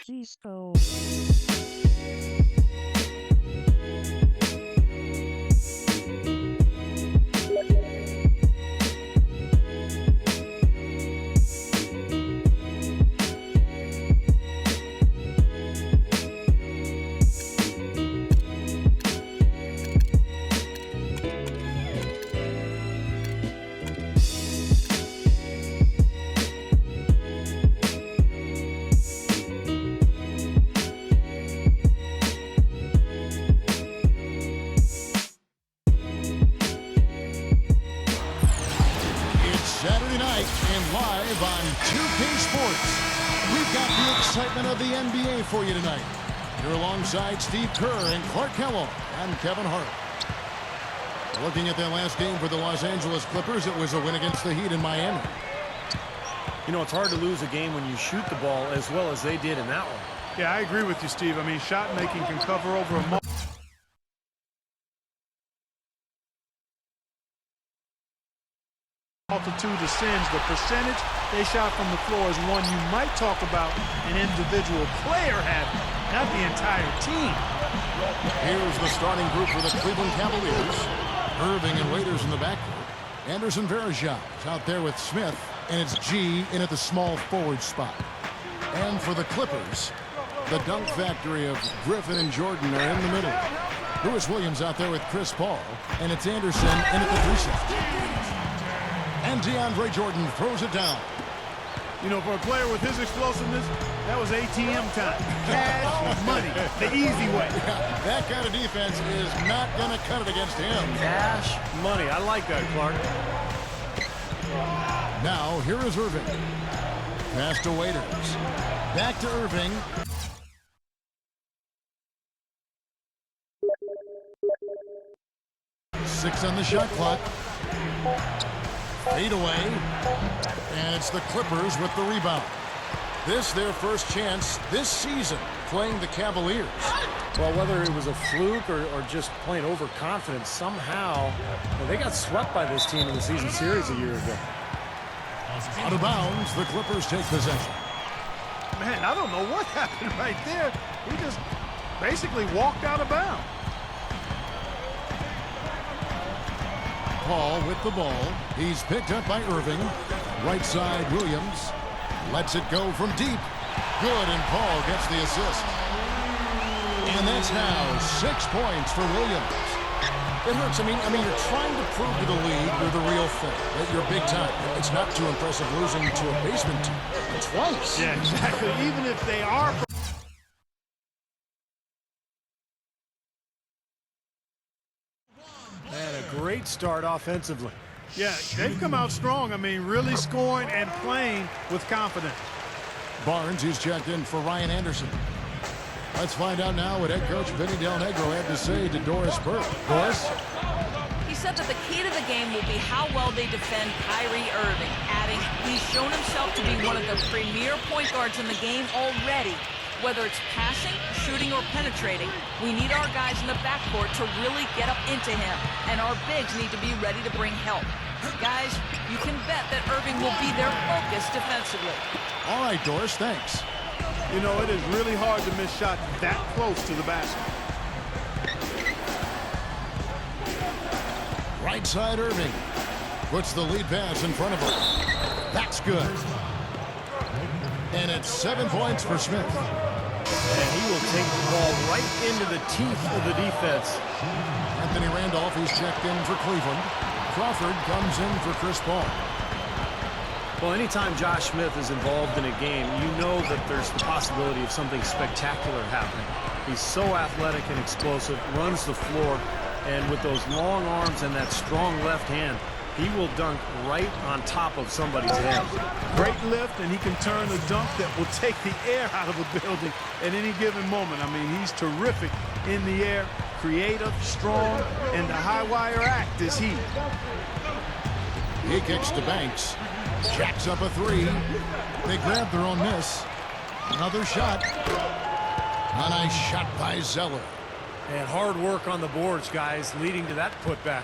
Please go. Saturday night and live on 2K Sports. We've got the excitement of the NBA for you tonight. You're alongside Steve Kerr and Clark Kellogg. I'm Kevin Hart. Looking at their last game for the Los Angeles Clippers, it was a win against the Heat in Miami. You know, it's hard to lose a game when you shoot the ball as well as they did in that one. Yeah, I agree with you, Steve. I mean, shot making can cover over a multitude of sins. The percentage they shot from the floor is one you might talk about an individual player having, not the entire team. Here's the starting group for the Cleveland Cavaliers. Irving and Waiters in the backcourt. Anderson Varejao is out there with Smith, and it's G in at the small forward spot. And for the Clippers, the dunk factory of Griffin and Jordan are in the middle. Lewis Williams out there with Chris Paul, and it's Anderson in at the 3-6. And DeAndre Jordan throws it down. You know, for a player with his explosiveness, that was ATM time. Cash money, the easy way. Yeah, that kind of defense is not going to cut it against him. Cash money. I like that, Clark. Now, here is Irving. Pass to Waiters. Back to Irving. Six on the shot clock. Fade away, and it's the Clippers with the rebound. This their first chance this season playing the Cavaliers. Well, whether it was a fluke or just plain overconfident, somehow they got swept by this team in the season series a year ago. Out of bounds, the Clippers take possession. Man, I don't know what happened right there. He just basically walked out of bounds. Paul with the ball. He's picked up by Irving. Right side, Williams. Lets it go from deep. Good, and Paul gets the assist. And that's now 6 points for Williams. It hurts. I mean, you're trying to prove to the league you're the real thing, that you're big time. It's not too impressive losing to a basement team twice. Yeah, exactly. Even if they are... Great start offensively. Yeah, they've come out strong. I mean, really scoring and playing with confidence. Barnes, who's checked in for Ryan Anderson. Let's find out now what head coach Vinny Del Negro had to say to Doris Burke. Doris? He said that the key to the game will be how well they defend Kyrie Irving, adding he's shown himself to be one of the premier point guards in the game already. Whether it's passing, shooting, or penetrating, we need our guys in the backcourt to really get up into him, and our bigs need to be ready to bring help. Guys, you can bet that Irving will be their focus defensively. All right, Doris, thanks. You know, it is really hard to miss shots that close to the basket. Right side, Irving. Puts the lead pass in front of him. That's good. And it's 7 points for Smith. And he will take the ball right into the teeth of the defense. Anthony Randolph, who's checked in for Cleveland. Crawford comes in for Chris Paul. Well, anytime Josh Smith is involved in a game, you know that there's the possibility of something spectacular happening. He's so athletic and explosive, runs the floor, and with those long arms and that strong left hand, he will dunk right on top of somebody's head. Great lift, and he can turn a dunk that will take the air out of a building at any given moment. I mean, he's terrific in the air, creative, strong, and the high wire act is he. He kicks to Banks. Jacks up a three. They grab their own miss. Another shot. A nice shot by Zeller. And hard work on the boards, guys, leading to that putback.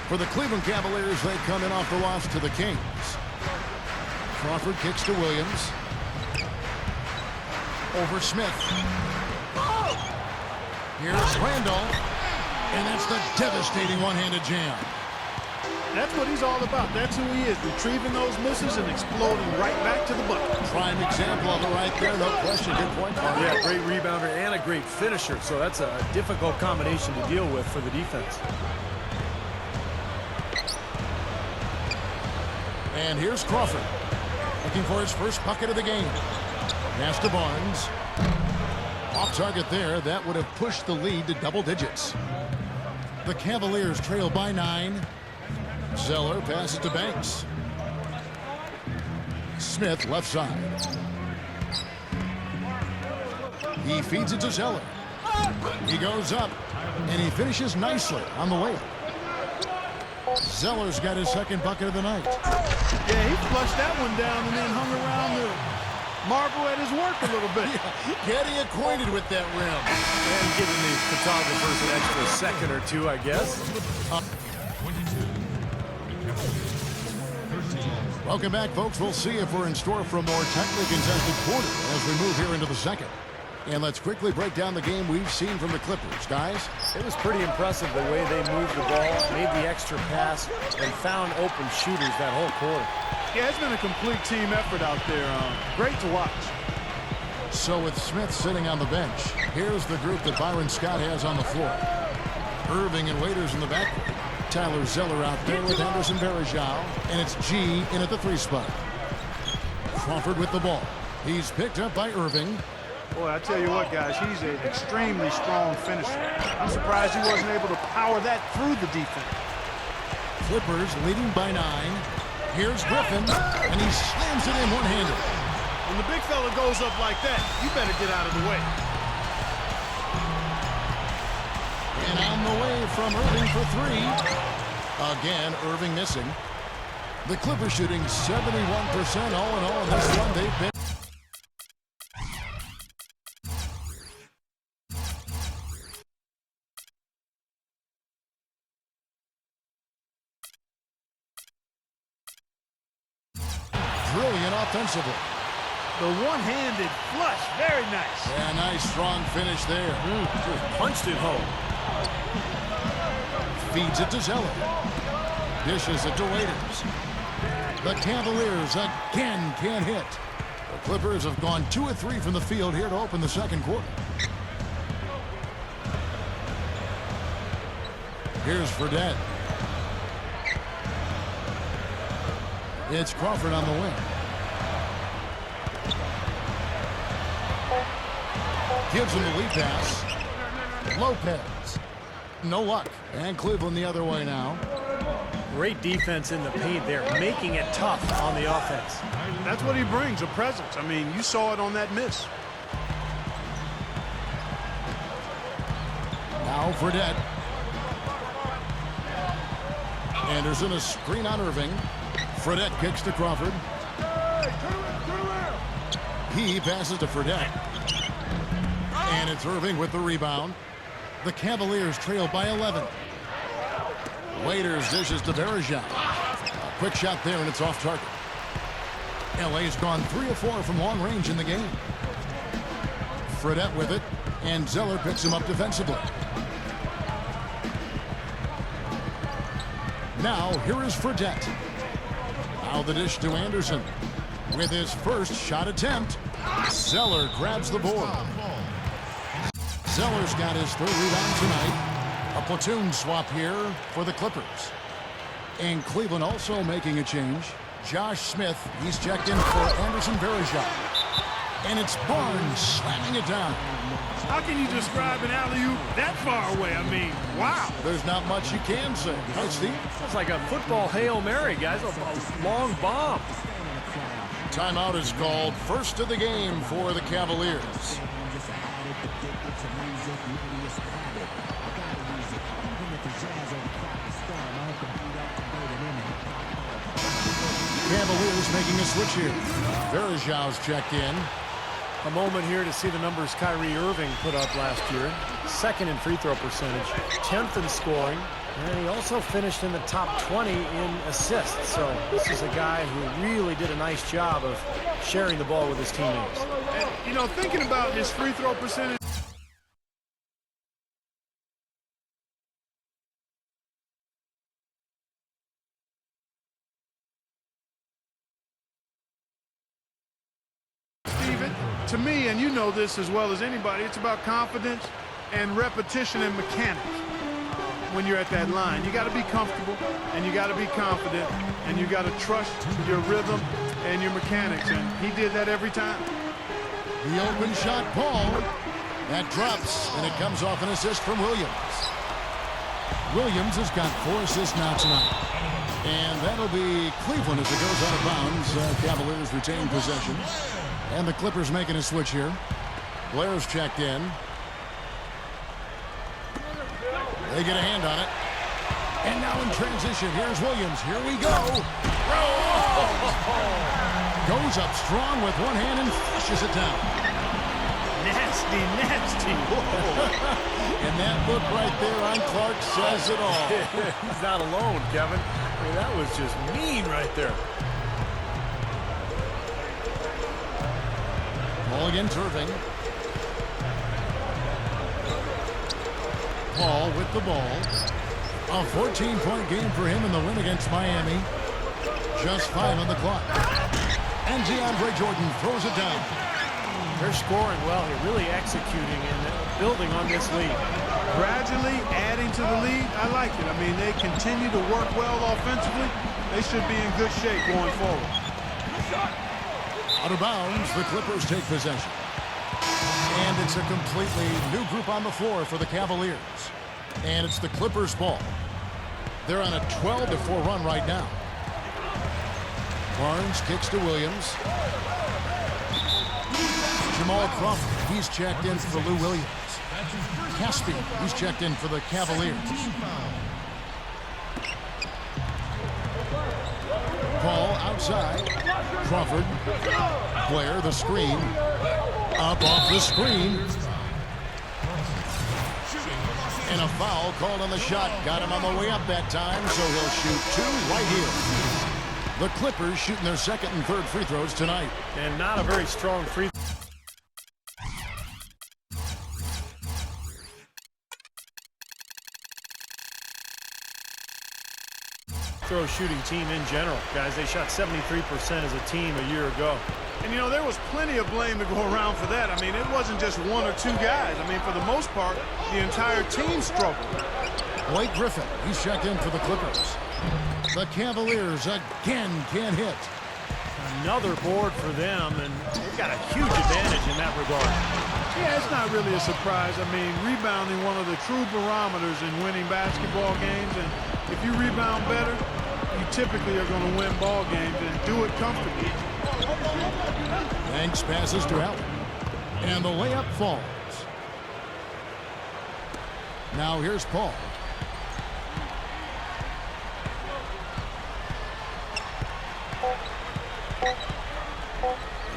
For the Cleveland Cavaliers, they come in off the loss to the Kings. Crawford kicks to Williams. over Smith. Here's Randolph. And that's the devastating one-handed jam. That's what he's all about. That's who he is, retrieving those misses and exploding right back to the bucket. Prime example of it right there, no question. Good point, Mark. Yeah, great rebounder and a great finisher, so that's a difficult combination to deal with for the defense. And here's Crawford, looking for his first bucket of the game. Pass to Barnes. Off target there. That would have pushed the lead to double digits. The Cavaliers trail by 9. Zeller passes to Banks. Smith left side. He feeds it to Zeller. He goes up, and he finishes nicely on the way. Zeller's got his second bucket of the night. Yeah, he flushed that one down and then hung around to marvel at his work a little bit. Yeah, getting acquainted with that rim. And giving the photographers an extra second or two, I guess. Welcome back, folks. We'll see if we're in store for a more tightly contested quarter as we move here into the second. And let's quickly break down the game we've seen from the Clippers, guys. It was pretty impressive the way they moved the ball, made the extra pass, and found open shooters that whole quarter. Yeah, it's been a complete team effort out there. Great to watch. So with Smith sitting on the bench, here's the group that Byron Scott has on the floor. Irving and Waiters in the backcourt. Tyler Zeller out there with Anderson Varejao, and it's G in at the 3 spot. Crawford with the ball. He's picked up by Irving. Boy, I tell you what, guys, he's an extremely strong finisher. I'm surprised he wasn't able to power that through the defense. Clippers leading by 9. Here's Griffin, and he slams it in one-handed. When the big fella goes up like that, you better get out of the way. And on the way from Irving for 3. Again, Irving missing. The Clippers shooting 71% all in all in this one. They've been brilliant offensively. The one-handed flush, very nice. Yeah, nice strong finish there. Just punched it home. Feeds it to Zeller. Dishes it to Waiters. The Cavaliers again can't hit. The Clippers have gone 2 of 3 from the field here to open the second quarter. Here's Fredette. It's Crawford on the wing. Gives him the lead pass. Lopez. No luck. And Cleveland the other way now. Great defense in the paint there, making it tough on the offense. That's what he brings, a presence. I mean, you saw it on that miss. Now Fredette. Anderson, a screen on Irving. Fredette kicks to Crawford. He passes to Fredette. And it's Irving with the rebound. The Cavaliers trail by 11. Waiters dishes to Varejao. A quick shot there, and it's off target. LA's gone 3 of 4 from long range in the game. Fredette with it, and Zeller picks him up defensively. Now, here is Fredette. Now the dish to Anderson. With his first shot attempt, Zeller grabs the board. Zeller's got his 3rd rebound tonight. A platoon swap here for the Clippers. And Cleveland also making a change. Josh Smith, he's checked in for Anderson Varejao. And it's Barnes slamming it down. How can you describe an alley-oop that far away? I mean, wow. There's not much you can say. Right, Steve? It's like a football Hail Mary, guys. A long bomb. Timeout is called. First of the game for the Cavaliers. Cavaliers making a switch here. Varejao's checked in. A moment here to see the numbers Kyrie Irving put up last year. 2nd in free throw percentage, 10th in scoring, And he also finished in the top 20 in assists. So this is a guy who really did a nice job of sharing the ball with his teammates. And, you know, thinking about his free throw percentage. To me, and you know this as well as anybody, it's about confidence and repetition and mechanics. When you're at that line, you got to be comfortable and you got to be confident and you got to trust your rhythm and your mechanics, and he did that every time. The open shot, Paul. That drops, and it comes off an assist from Williams. Williams has got 4 assists now tonight. And that'll be Cleveland as it goes out of bounds. Cavaliers retain possession. And the Clippers making a switch here. Blair's checked in. They get a hand on it. And now in transition, here's Williams. Here we go. Goes up strong with one hand and flushes it down. Nasty, nasty. And that look right there on Clark says it all. He's not alone, Kevin. I mean, that was just mean right there. Ball against Irving. Paul with the ball. A 14-point game for him in the win against Miami. Just 5 on the clock. And DeAndre Jordan throws it down. They're scoring well here, really executing and building on this lead. Gradually adding to the lead, I like it. I mean, they continue to work well offensively. They should be in good shape going forward. Out of bounds, the Clippers take possession. And it's a completely new group on the floor for the Cavaliers. And it's the Clippers' ball. They're on a 12-4 run right now. Barnes kicks to Williams. Jamal Crawford, he's checked in for Lou Williams. Caspian, he's checked in for the Cavaliers. Paul outside. Crawford. Blair, the screen. Up off the screen. And a foul called on the shot. Got him on the way up that time, so he'll shoot 2 right here. The Clippers shooting their second and third free throws tonight. And not a very strong free throw shooting team in general. Guys, they shot 73% as a team a year ago. And, you know, there was plenty of blame to go around for that. I mean, it wasn't just 1 or 2 guys. I mean, for the most part, the entire team struggled. Blake Griffin, he's checked in for the Clippers. The Cavaliers again can't hit. Another board for them, and they've got a huge advantage in that regard. Yeah, it's not really a surprise. I mean, rebounding one of the true barometers in winning basketball games, and if you rebound better, you typically are going to win ball games and do it comfortably. Banks passes to Allen. And the layup falls. Now here's Paul.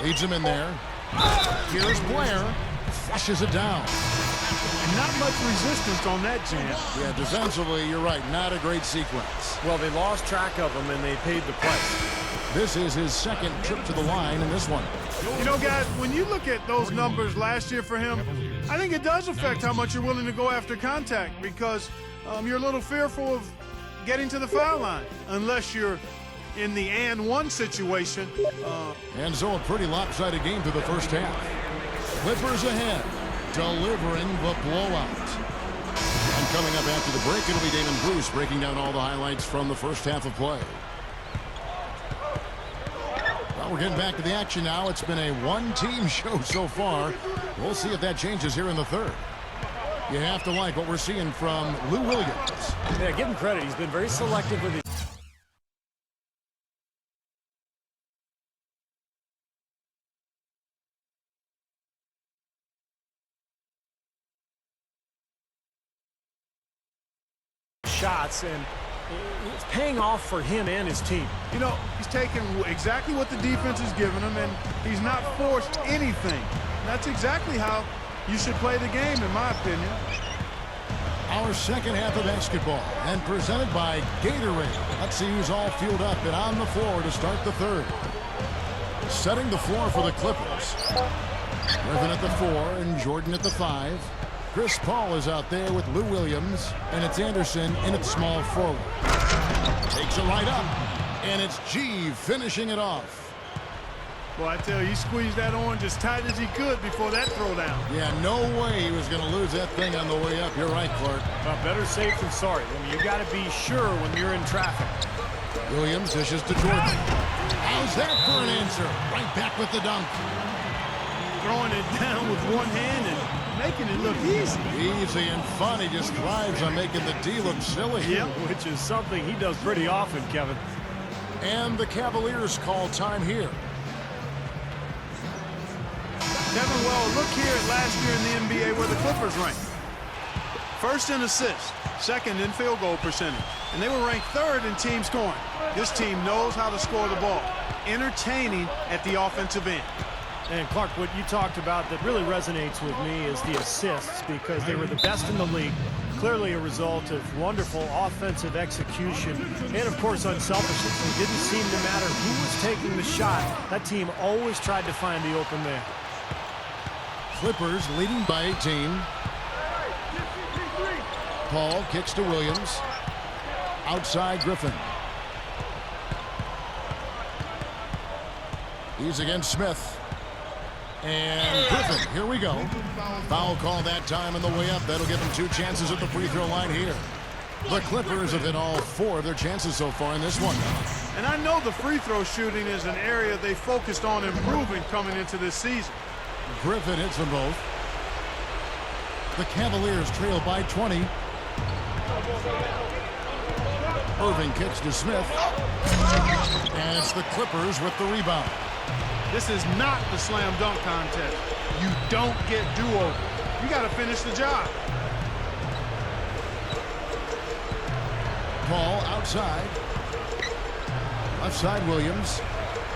Leads him in there. Here's Blair. Flushes it down. And not much resistance on that jam. Yeah, defensively, you're right. Not a great sequence. Well, they lost track of him, and they paid the price. This is his second trip to the line in this one. You know, guys, when you look at those numbers last year for him, I think it does affect how much you're willing to go after contact, because you're a little fearful of getting to the foul line unless you're in the and one situation. And so a pretty lopsided game through the first half. Clippers ahead, delivering the blowout. And coming up after the break, it'll be Damon Bruce breaking down all the highlights from the first half of play. Well, we're getting back to the action now. It's been a one-team show so far. We'll see if that changes here in the third. You have to like what we're seeing from Lou Williams. Yeah, give him credit. He's been very selective with his shots, and it's paying off for him and his team. You know, he's taking exactly what the defense is giving him, and he's not forced anything. And that's exactly how you should play the game, in my opinion. Our second half of basketball, and presented by Gatorade. Let's see who's all fueled up and on the floor to start the third. Setting the floor for the Clippers. Griffin at the 4 and Jordan at the 5. Chris Paul is out there with Lou Williams, and it's Anderson in at small forward. Takes it right up, and it's G finishing it off. Well, I tell you, he squeezed that orange as tight as he could before that throwdown. Yeah, no way he was going to lose that thing on the way up. You're right, Clark. Well, better safe than sorry. I mean, you got to be sure when you're in traffic. Williams dishes to Jordan. How's that for an answer? Right back with the dunk. Throwing it down with one hand and making it look easy. Easy and fun. He just thrives on making the D look silly. Yep, which is something he does pretty often, Kevin. And the Cavaliers call time here. Kevin, well, look here at last year in the NBA where the Clippers ranked. First in assists, second in field goal percentage, and they were ranked third in team scoring. This team knows how to score the ball, entertaining at the offensive end. And Clark, what you talked about that really resonates with me is the assists, because they were the best in the league. Clearly a result of wonderful offensive execution and, of course, unselfishness. It didn't seem to matter who was taking the shot. That team always tried to find the open man. Clippers leading by 18. Paul kicks to Williams. Outside Griffin. He's against Smith. And Griffin, here we go. Foul call that time on the way up. That'll give him 2 chances at the free throw line here. The Clippers have hit all 4 of their chances so far in this one. And I know the free throw shooting is an area they focused on improving coming into this season. Griffin hits them both. The Cavaliers trail by 20. Irving kicks to Smith. And it's the Clippers with the rebound. This is not the slam dunk contest. You don't get do-over. You got to finish the job. Paul outside. Left side Williams.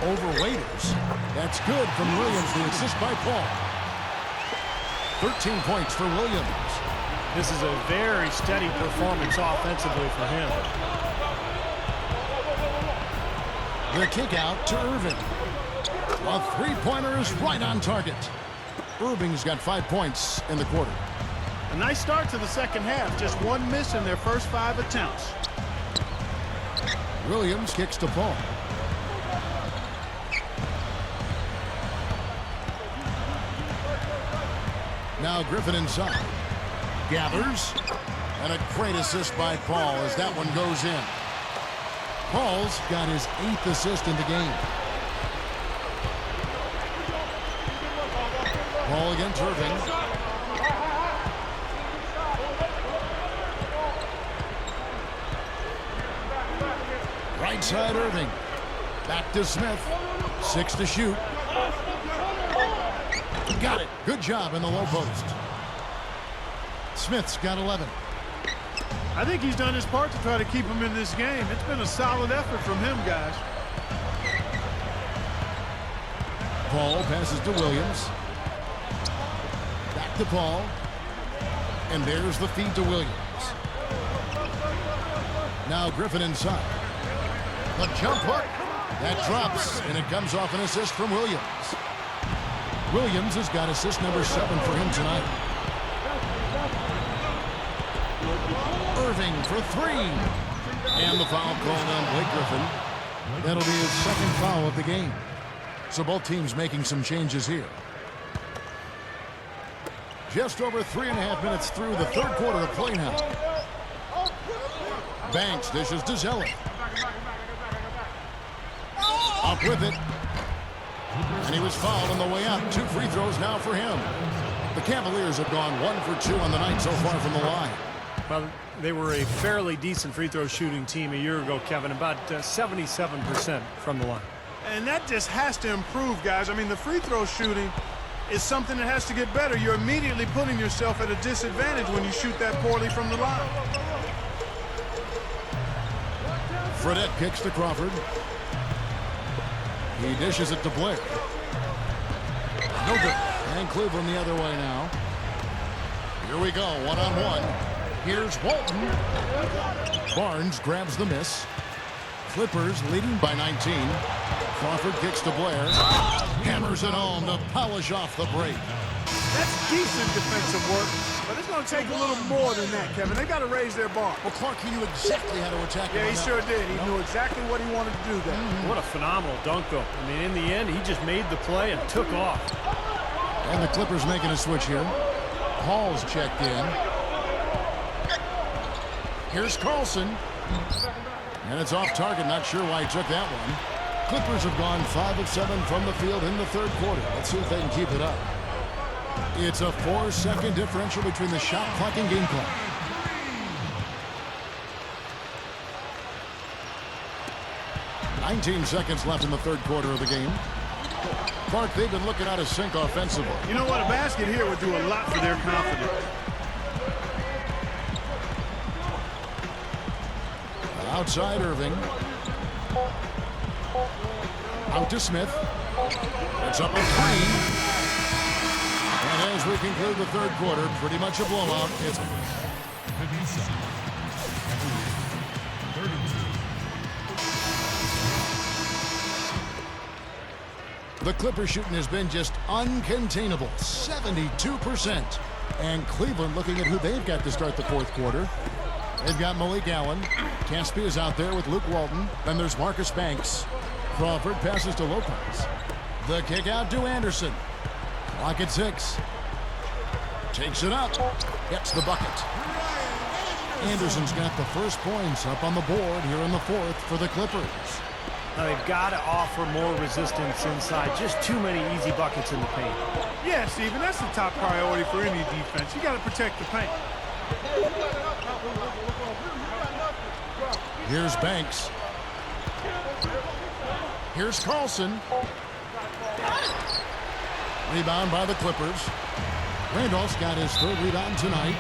Over Waiters. That's good from Williams. The assist by Paul. 13 points for Williams. This is a very steady performance offensively for him. The kick out to Irving. A three-pointer is right on target. Irving's got 5 points in the quarter. A nice start to the second half. Just 1 miss in their first 5 attempts. Williams kicks to Paul. Now Griffin inside. Gathers. And a great assist by Paul as that one goes in. Paul's got his 8th assist in the game. Paul against Irving. Right side Irving. Back to Smith. 6 to shoot. Got it. Good job in the low post. Smith's got 11. I think he's done his part to try to keep him in this game. It's been a solid effort from him, guys. Paul passes to Williams. Back to Paul. And there's the feed to Williams. Now Griffin inside. The jump hook. That drops, and it comes off an assist from Williams. Williams has got assist number 7 for him tonight. Irving for 3. And the foul called on Blake Griffin. That'll be his 2nd foul of the game. So both teams making some changes here. Just over 3.5 minutes through the 3rd quarter of play now. Banks dishes to Zeller. Up with it. And he was fouled on the way up. 2 free throws now for him. The Cavaliers have gone 1 for 2 on the night so far from the line. Well, they were a fairly decent free throw shooting team a year ago, Kevin, about 77% from the line. And that just has to improve, guys. I mean, the free throw shooting is something that has to get better. You're immediately putting yourself at a disadvantage when you shoot that poorly from the line. Fredette kicks to Crawford. He dishes it to Blair. No good. And Cleveland the other way now. Here we go, 1-on-1. Here's Walton. Barnes grabs the miss. Clippers leading by 19. Crawford kicks to Blair. Hammers it home to polish off the break. That's decent defensive work, but it's going to take a little more than that, Kevin. They got to raise their bar. Well, Clark, he knew exactly how to attack him. Yeah, he sure did. He knew exactly what he wanted to do there. What a phenomenal dunk, though. I mean, in the end, he just made the play and took off. And the Clippers making a switch here. Hall's checked in. Here's Carlson. And it's off target. Not sure why he took that one. Clippers have gone 5 of 7 from the field in the third quarter. Let's see if they can keep it up. It's a 4-second differential between the shot clock and game clock. "19 seconds left in the third quarter of the game. Clark, they've been looking out of sync offensively. You know what? A basket here would do a lot for their confidence. Outside Irving. Out to Smith. It's up a 3. And as we conclude the third quarter, pretty much a blowout. It's the Clippers shooting has been just uncontainable, 72%. And Cleveland looking at who they've got to start the fourth quarter. They've got Malik Allen. Caspi is out there with Luke Walton. Then there's Marcus Banks. Crawford passes to Lopez. The kick out to Anderson. Clock at 6. Takes it up. Gets the bucket. Anderson's got the first points up on the board here in the fourth for the Clippers. Now, they've got to offer more resistance inside. Just too many easy buckets in the paint. Yeah, Steven, that's the top priority for any defense. You got to protect the paint. Here's Banks. Here's Carlson. Rebound by the Clippers. Randolph's got his third rebound tonight.